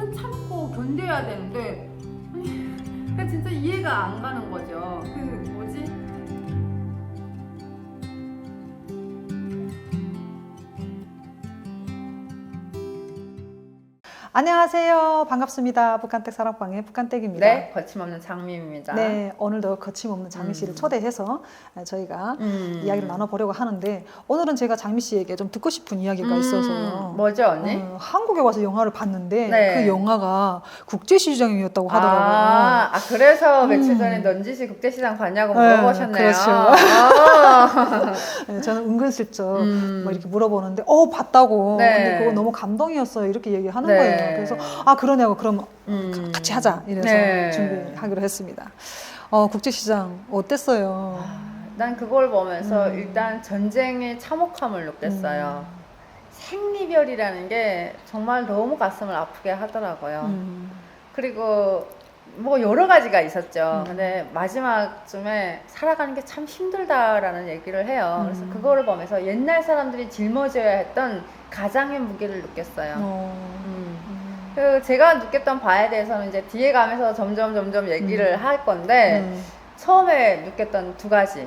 그거는 참고 견뎌야 되는데 아니, 그러니까 진짜 이해가 안 가는 거죠. 그 뭐지? 안녕하세요. 반갑습니다. 북한댁 사랑방의 북한댁입니다. 네, 거침없는 장미입니다. 네, 오늘도 거침없는 장미 씨를 초대해서 저희가 이야기를 나눠보려고 하는데 오늘은 제가 장미 씨에게 좀 듣고 싶은 이야기가 있어서 뭐죠, 언니? 한국에 와서 영화를 봤는데 네. 그 영화가 국제시장이었다고 하더라고요. 그래서 며칠 전에 넌지시 국제시장 봤냐고 물어보셨네요. 그렇죠. 아. 네, 저는 은근슬쩍 뭐 이렇게 물어보는데 봤다고. 네. 근데 그거 너무 감동이었어요. 이렇게 얘기하는 네. 거예요. 그래서 그러냐고 그럼 같이 하자 이래서 네. 준비하기로 했습니다. 국제시장 어땠어요? 난 그걸 보면서 일단 전쟁의 참혹함을 느꼈어요. 생리별이라는 게 정말 너무 가슴을 아프게 하더라고요. 그리고 뭐 여러 가지가 있었죠. 근데 마지막쯤에 살아가는 게 참 힘들다라는 얘기를 해요. 그래서 그거를 보면서 옛날 사람들이 짊어져야 했던 가장의 무게를 느꼈어요. 그 제가 느꼈던 바에 대해서는 이제 뒤에 가면서 점점 얘기를 할 건데 처음에 느꼈던 두 가지.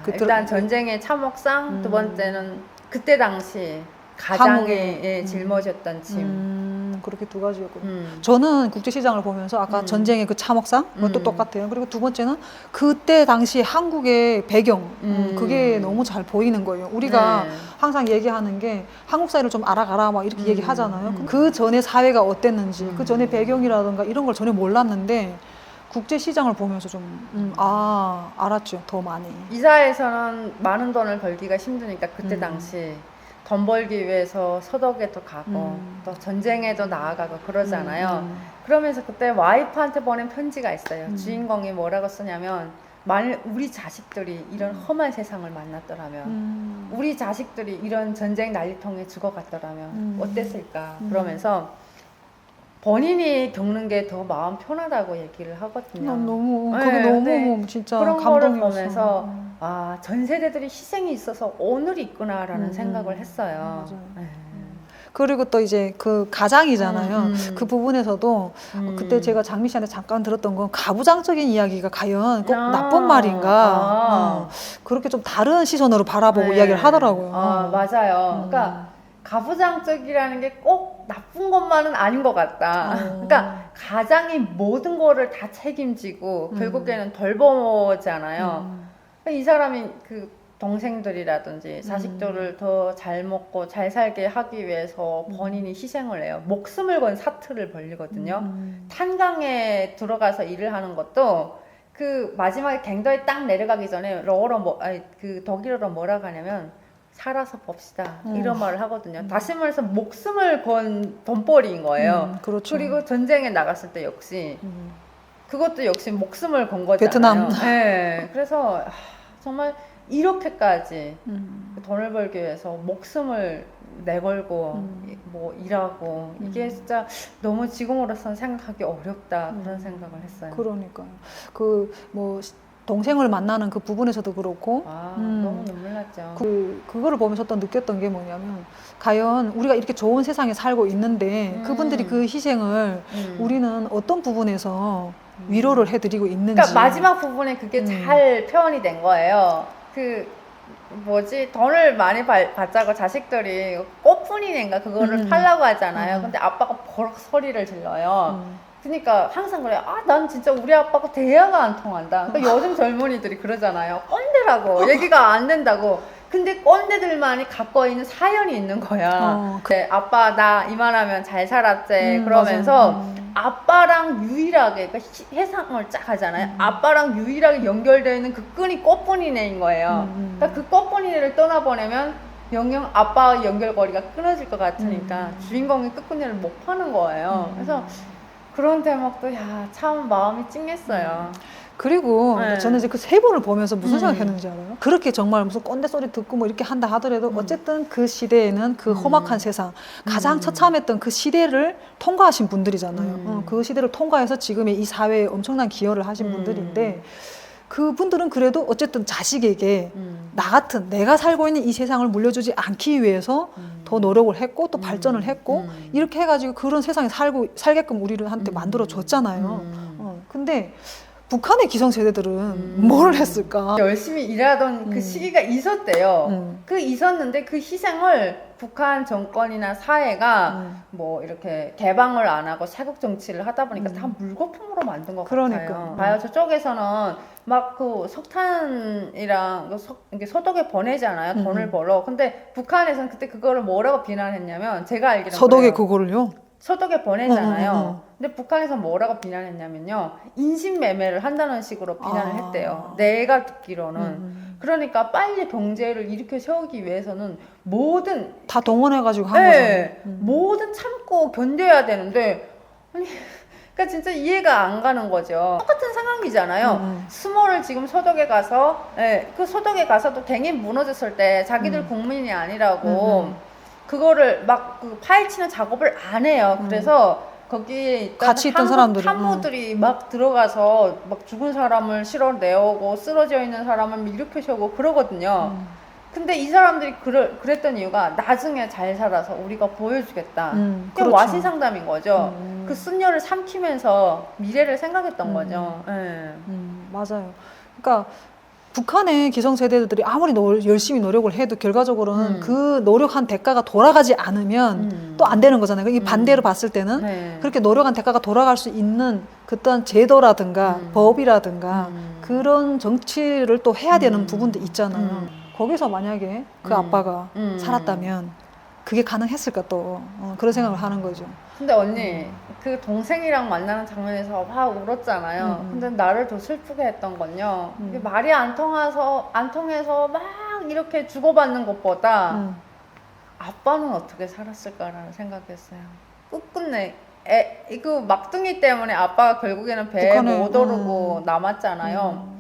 일단 전쟁의 참혹상, 두 번째는 그때 당시 가장이 짊어졌던 짐. 그렇게 두 가지였거든요. 저는 국제시장을 보면서 아까 전쟁의 그 참혹상 그것도 똑같아요. 그리고 두 번째는 그때 당시 한국의 배경 그게 너무 잘 보이는 거예요. 우리가 항상 얘기하는 게 한국 사회를 좀 알아가라 막 이렇게 얘기하잖아요. 그 전에 사회가 어땠는지 그 전에 배경이라든가 이런 걸 전혀 몰랐는데 국제시장을 보면서 좀 알았죠. 더 많이. 이사에서는 많은 돈을 벌기가 힘드니까 그때 당시 돈 벌기 위해서 서독에도 가고 또 전쟁에도 나아가고 그러잖아요. 그러면서 그때 와이프한테 보낸 편지가 있어요. 주인공이 뭐라고 쓰냐면 만일 우리 자식들이 이런 험한 세상을 만났더라면 우리 자식들이 이런 전쟁 난리통에 죽어갔더라면 어땠을까 그러면서 본인이 겪는 게 더 마음 편하다고 얘기를 하거든요. 너무 네, 그게 네. 너무 진짜 그런 거를 감동이었어. 보면서 전 세대들이 희생이 있어서 오늘이 있구나라는 생각을 했어요. 맞아요. 네. 그리고 또 이제 그 가장이잖아요. 그 부분에서도 그때 제가 장미 씨한테 잠깐 들었던 건 가부장적인 이야기가 과연 꼭 나쁜 말인가 그렇게 좀 다른 시선으로 바라보고 네. 이야기를 하더라고요. 맞아요. 그러니까 가부장적이라는 게 꼭 나쁜 것만은 아닌 것 같다. 그러니까 가장이 모든 거를 다 책임지고 결국에는 돌보잖아요. 이 사람이 그 동생들이라든지 자식들을 더 잘 먹고 잘 살게 하기 위해서 본인이 희생을 해요. 목숨을 건 사투를 벌리거든요. 탄광에 들어가서 일을 하는 것도 그 마지막에 갱도에 딱 내려가기 전에 그 독일어로 뭐라고 하냐면 살아서 봅시다 이런 말을 하거든요. 다시 말해서 목숨을 건 돈벌이인 거예요. 그렇죠. 그리고 전쟁에 나갔을 때 역시 그것도 역시 목숨을 건 거잖아요. 베트남. 네. 그래서 정말 이렇게까지 돈을 벌기 위해서 목숨을 내걸고 뭐 일하고 이게 진짜 너무 지금으로서는 생각하기 어렵다 그런 생각을 했어요. 그러니까요. 그 뭐 동생을 만나는 그 부분에서도 그렇고 너무 눈물 났죠. 그거를 보면서 또 느꼈던 게 뭐냐면 과연 우리가 이렇게 좋은 세상에 살고 있는데 그분들이 그 희생을 우리는 어떤 부분에서 위로를 해드리고 있는지. 그러니까 마지막 부분에 그게 잘 표현이 된 거예요. 그 뭐지 돈을 많이 받자고 자식들이 꽃분이인가 그거를 팔라고 하잖아요. 근데 아빠가 버럭 소리를 질러요. 그러니까 항상 그래요. 난 진짜 우리 아빠가 대화가 안 통한다. 그러니까 요즘 젊은이들이 그러잖아요. 꼰대라고 얘기가 안 된다고. 근데 꼰대들만이 갖고 있는 사연이 있는 거야. 네, 아빠 나 이만하면 잘 살았지. 그러면서 아빠랑 유일하게 그러니까 해상을 쫙 하잖아요. 아빠랑 유일하게 연결되어 있는 그 끈이 꽃분이네인 거예요. 그러니까 그 꽃분이를 떠나보내면 영영 아빠와 연결고리가 끊어질 것 같으니까 주인공이 끝끝내를 못 파는 거예요. 그래서 그런 대목도 참 마음이 찡했어요. 그리고 저는 이제 그 세 번을 보면서 무슨 생각했는지 알아요? 그렇게 정말 무슨 꼰대 소리 듣고 뭐 이렇게 한다 하더라도 어쨌든 그 시대에는 그 험악한 세상 가장 처참했던 그 시대를 통과하신 분들이잖아요. 그 시대를 통과해서 지금의 이 사회에 엄청난 기여를 하신 분들인데 그분들은 그래도 어쨌든 자식에게 나 같은 내가 살고 있는 이 세상을 물려주지 않기 위해서 더 노력을 했고 또 발전을 했고 이렇게 해가지고 그런 세상에 살게끔 우리를 한테 만들어 줬잖아요. 근데 북한의 기성세대들은 뭘 했을까? 열심히 일하던 그 시기가 있었대요. 그 있었는데 그 희생을 북한 정권이나 사회가 뭐 이렇게 개방을 안 하고 사국 정치를 하다 보니까 다 물거품으로 만든 것 같아요. 봐요. 저쪽에서는 막 그 석탄이랑 이게 소독에 보내잖아요. 돈을 벌어. 근데 북한에서는 그때 그거를 뭐라고 비난했냐면 제가 알기로는 서독에 그래요. 그거를요? 소독에 보내잖아요. 근데 북한에서 뭐라고 비난했냐면요. 인신매매를 한다는 식으로 비난을 했대요. 내가 듣기로는. 그러니까 빨리 경제를 일으켜 세우기 위해서는 모든 다 동원해가지고 한 네, 거죠. 모든 참고 견뎌야 되는데 아니 그러니까 진짜 이해가 안 가는 거죠. 똑같은 상황이잖아요. 스몰을 지금 소독에 가서 그 소독에 가서도 갱이 무너졌을 때 자기들 국민이 아니라고 그거를 막 그 파헤치는 작업을 안 해요. 그래서 거기에 있던 같이 있던 사람들이 한무들이 막 들어가서 막 죽은 사람을 실어내오고 쓰러져 있는 사람을 일으켜 세우고 그러거든요. 근데 이 사람들이 그랬던 이유가 나중에 잘 살아서 우리가 보여주겠다. 그게 그렇죠. 와신상담인 거죠. 그 순녀를 삼키면서 미래를 생각했던 거죠. 맞아요. 그러니까 북한의 기성세대들이 아무리 열심히 노력을 해도 결과적으로는 그 노력한 대가가 돌아가지 않으면 또 안 되는 거잖아요. 이 반대로 봤을 때는 그렇게 노력한 대가가 돌아갈 수 있는 그떤 제도라든가 법이라든가 그런 정치를 또 해야 되는 부분도 있잖아요. 거기서 만약에 그 아빠가 살았다면 그게 가능했을까 또 그런 생각을 하는 거죠. 근데 언니 그 동생이랑 만나는 장면에서 막 울었잖아요. 근데 나를 더 슬프게 했던 건요. 이게 말이 안 통해서 막 이렇게 주고받는 것보다 아빠는 어떻게 살았을까라는 생각했어요. 끝끝내 이거 막둥이 때문에 아빠가 결국에는 배에 못 오르고 남았잖아요.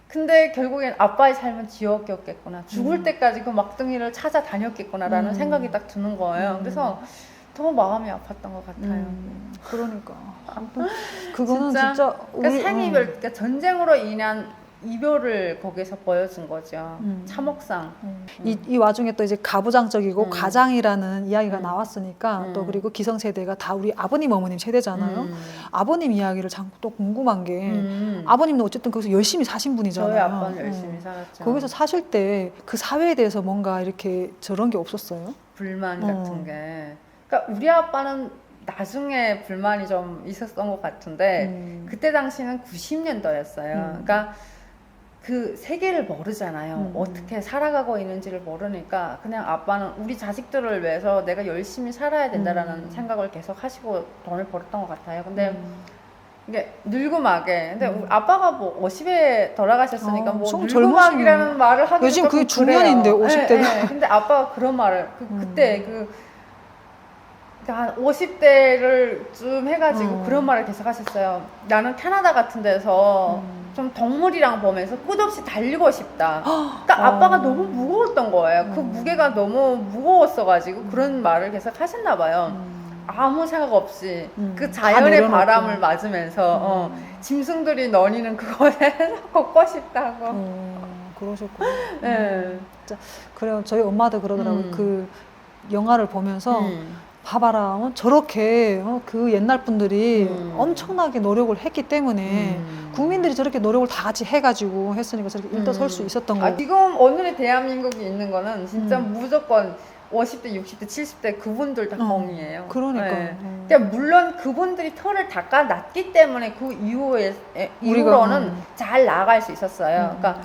근데 결국엔 아빠의 삶은 지옥이었겠구나. 죽을 때까지 그 막둥이를 찾아다녔겠구나라는 생각이 딱 드는 거예요. 그래서 더 마음이 아팠던 것 같아요. 그러니까 아무튼 그거는 진짜 그러니까 생이별, 그러니까 전쟁으로 인한 이별을 거기서 보여준 거죠. 참혹상. 이 와중에 또 이제 가부장적이고 가장이라는 이야기가 나왔으니까 또 그리고 기성세대가 다 우리 아버님 어머님 세대잖아요. 아버님 이야기를 참 또 궁금한 게 아버님은 어쨌든 거기서 열심히 사신 분이잖아요. 저희 아빠는 열심히 살았죠. 거기서 사실 때 그 사회에 대해서 뭔가 이렇게 저런 게 없었어요? 불만 같은 게. 그러니까 우리 아빠는 나중에 불만이 좀 있었던 것 같은데 그때 당시는 90년도였어요. 그러니까 그 세계를 모르잖아요. 어떻게 살아가고 있는지를 모르니까 그냥 아빠는 우리 자식들을 위해서 내가 열심히 살아야 된다라는 생각을 계속 하시고 돈을 벌었던 것 같아요. 근데 이게 늙음하게. 근데 우리 아빠가 뭐 50에 돌아가셨으니까 뭐 늙음하기라는 말을 하기도 요즘 그게 조금 그래요. 중년인데 50대가. 근데 아빠가 그런 말을 그때 한 50대를 좀 해가지고 그런 말을 계속 하셨어요. 나는 캐나다 같은 데서 좀 동물이랑 보면서 끝없이 달리고 싶다. 그러니까 아빠가 너무 무거웠던 거예요. 그 무게가 너무 무거웠어가지고 그런 말을 계속 하셨나 봐요. 아무 생각 없이 그 자연의 바람을 맞으면서 짐승들이 너니는 그곳에서 걷고 싶다고. 그러셨구나. 네. 그래요. 저희 엄마도 그러더라고요. 그 영화를 보면서 봐봐라, 저렇게 그 옛날 분들이 엄청나게 노력을 했기 때문에 국민들이 저렇게 노력을 다 같이 해가지고 했으니까 저렇게 일어설 수 있었던 거고. 지금 오늘의 대한민국이 있는 거는 진짜 무조건 50대, 60대, 70대 그분들 다 공이에요. 그러니까. 네. 그러니까 물론 그분들이 털을 닦아놨기 때문에 그 이후로는 잘 나아갈 수 있었어요. 그러니까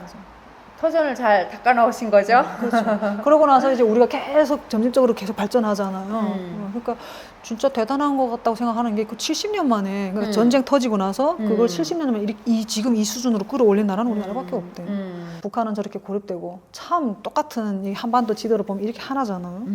터전을 잘 닦아놓으신 거죠. 그렇죠. 그러고 나서 이제 우리가 계속 점진적으로 계속 발전하잖아요. 그러니까 진짜 대단한 것 같다고 생각하는 게 그 70년 만에 그러니까 전쟁 터지고 나서 그걸 70년 만에 지금 이 수준으로 끌어올린 나라는 우리나라밖에 없대. 북한은 저렇게 고립되고 참 똑같은 이 한반도 지도를 보면 이렇게 하나잖아요.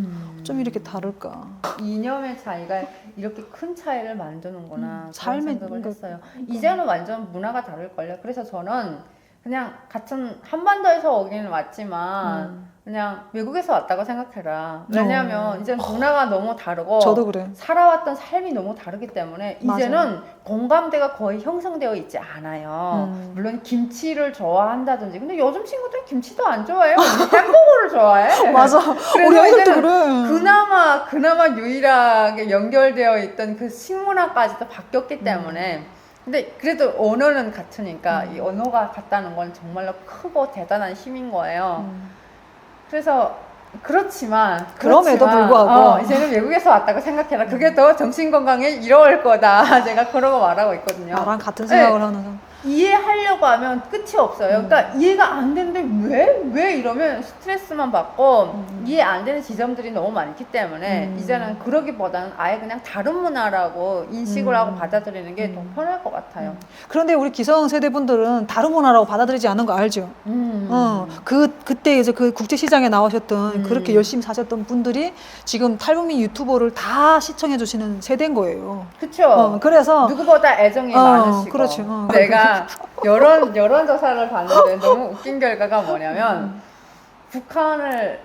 좀 이렇게 다를까. 이념의 차이가 이렇게 큰 차이를 만드는구나. 삶의 생각을 했어요. 이제는 완전 문화가 다를걸요. 그래서 저는 그냥 같은 한반도에서 오기는 왔지만 그냥 외국에서 왔다고 생각해라. 왜냐하면 이제는 문화가 너무 다르고 저도 그래. 살아왔던 삶이 너무 다르기 때문에 맞아요. 이제는 공감대가 거의 형성되어 있지 않아요. 물론 김치를 좋아한다든지 근데 요즘 친구들은 김치도 안 좋아해요. 햄버거를 좋아해. 맞아. 우리 그래서 애들도 이제는 그래. 그나마 유일하게 연결되어 있던 그 식문화까지도 바뀌었기 때문에 근데 그래도 언어는 같으니까 이 언어가 같다는 건 정말로 크고 대단한 힘인 거예요. 그래서 그럼에도 불구하고 이제는 외국에서 왔다고 생각해라. 그게 더 정신 건강에 이로울 거다. 제가 그러고 말하고 있거든요. 나랑 같은 생각을 네. 하는 사람. 이해하려고 하면 끝이 없어요. 그러니까 이해가 안 되는데 왜 이러면 스트레스만 받고 이해 안 되는 지점들이 너무 많기 때문에 이제는 그러기보다는 아예 그냥 다른 문화라고 인식을 하고 받아들이는 게 더 편할 것 같아요. 그런데 우리 기성세대 분들은 다른 문화라고 받아들이지 않는 거 알죠? 그때 이제 그 국제시장에 나오셨던 그렇게 열심히 사셨던 분들이 지금 탈북민 유튜버를 다 시청해 주시는 세대인 거예요. 그쵸? 그래서 누구보다 애정이 많으시고. 그렇죠. 내가 여론조사를 봤는데 너무 웃긴 결과가 뭐냐면 북한을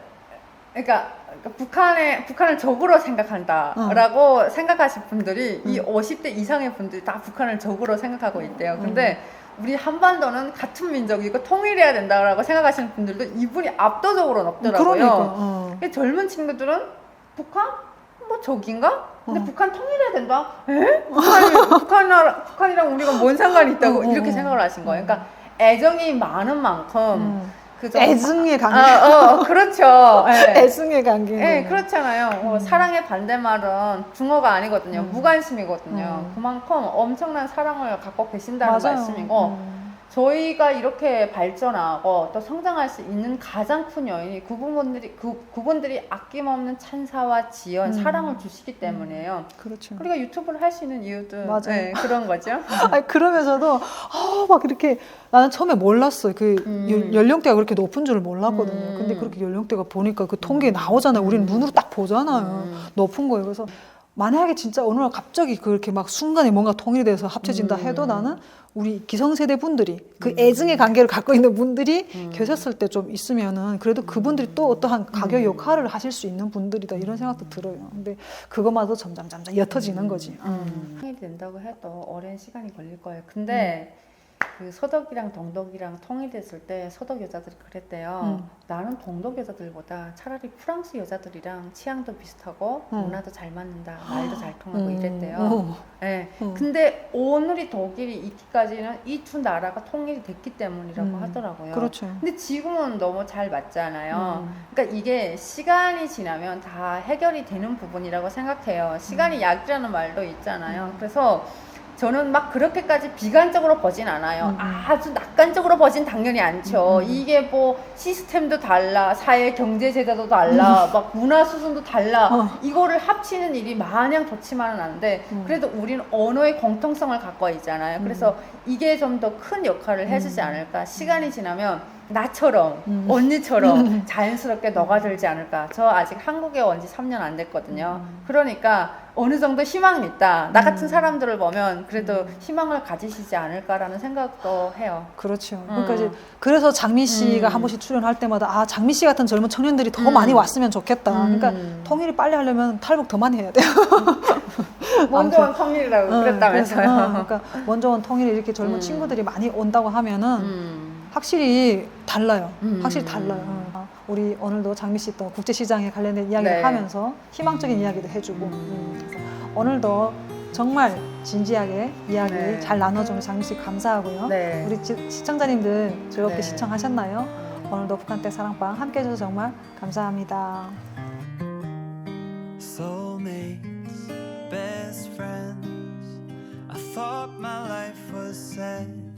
적으로 생각한다라고 생각하실 분들이 이 50대 이상의 분들이 다 북한을 적으로 생각하고 있대요. 근데 우리 한반도는 같은 민족이고 통일해야 된다라고 생각하시는 분들도 이분이 압도적으로 높더라고요. 그러니까. 젊은 친구들은 북한? 뭐 적인가? 근데 북한 통일해야 된다? 에? 북한이랑 우리가 뭔 상관이 있다고 이렇게 생각을 하신 거예요. 그러니까 애정이 많은 만큼 애증의 관계. 그렇죠. 네. 애증의 관계. 네, 그렇잖아요. 사랑의 반대말은 붕어가 아니거든요. 무관심이거든요. 그만큼 엄청난 사랑을 갖고 계신다는 맞아요. 말씀이고 저희가 이렇게 발전하고 또 성장할 수 있는 가장 큰 요인이 그분들이 아낌없는 찬사와 지원, 사랑을 주시기 때문이에요. 그렇죠. 우리가 유튜브를 할 수 있는 이유도 맞아요. 네, 그런 거죠. 아니, 그러면서도 막 이렇게 나는 처음에 몰랐어요. 그 연령대가 그렇게 높은 줄을 몰랐거든요. 근데 그렇게 연령대가 보니까 그 통계에 나오잖아요. 우리는 눈으로 딱 보잖아요. 높은 거예요. 그래서 만약에 진짜 어느 날 갑자기 그렇게 막 순간에 뭔가 통일이 돼서 합쳐진다 해도 나는 우리 기성세대 분들이 그 애증의 관계를 갖고 있는 분들이 계셨을 때 좀 있으면은 그래도 그분들이 또 어떠한 가교 역할을 하실 수 있는 분들이다 이런 생각도 들어요. 근데 그것마저 점점 옅어지는 거지. 통일이 된다고 해도 오랜 시간이 걸릴 거예요. 근데 그 서독이랑 동독이랑 통일됐을 때 서독 여자들이 그랬대요. 나는 동독 여자들보다 차라리 프랑스 여자들이랑 취향도 비슷하고 문화도 잘 맞는다, 말도 잘 통하고 이랬대요. 네. 근데 오늘이 독일이 있기까지는 이 두 나라가 통일이 됐기 때문이라고 하더라고요. 그렇죠. 근데 지금은 너무 잘 맞잖아요. 그러니까 이게 시간이 지나면 다 해결이 되는 부분이라고 생각해요. 시간이 약이라는 말도 있잖아요. 그래서 저는 막 그렇게까지 비관적으로 보진 않아요. 아주 낙관적으로 보진 당연히 않죠. 이게 뭐 시스템도 달라, 사회 경제 제도도 달라, 막 문화 수준도 달라. 이거를 합치는 일이 마냥 좋지만은 않은데 그래도 우리는 언어의 공통성을 갖고 있잖아요. 그래서 이게 좀 더 큰 역할을 해주지 않을까. 시간이 지나면 나처럼 언니처럼 자연스럽게 녹아들지 않을까. 저 아직 한국에 온 지 3년 안 됐거든요. 그러니까 어느 정도 희망이 있다. 나 같은 사람들을 보면 그래도 희망을 가지시지 않을까라는 생각도 해요. 그렇죠. 그러니까 이제 그래서 장미 씨가 한 번씩 출연할 때마다 아 장미 씨 같은 젊은 청년들이 더 많이 왔으면 좋겠다. 그러니까 통일이 빨리 하려면 탈북 더 많이 해야 돼요. 먼저 온 통일이라고 그랬다면서요. 그러니까 먼저 온 통일이 이렇게 젊은 친구들이 많이 온다고 하면은 확실히 달라요. 확실히 달라요. 우리 오늘도 장미 씨 또 국제시장에 관련된 이야기를 네. 하면서 희망적인 이야기도 해주고 그래서 오늘도 정말 진지하게 이야기 네. 잘 나눠주는 장미 씨 감사하고요. 네. 우리 시청자님들 즐겁게 네. 시청하셨나요? 오늘도 북한댁 사랑방 함께 해주셔서 정말 감사합니다. Soulmates, best friends. I thought my life was set.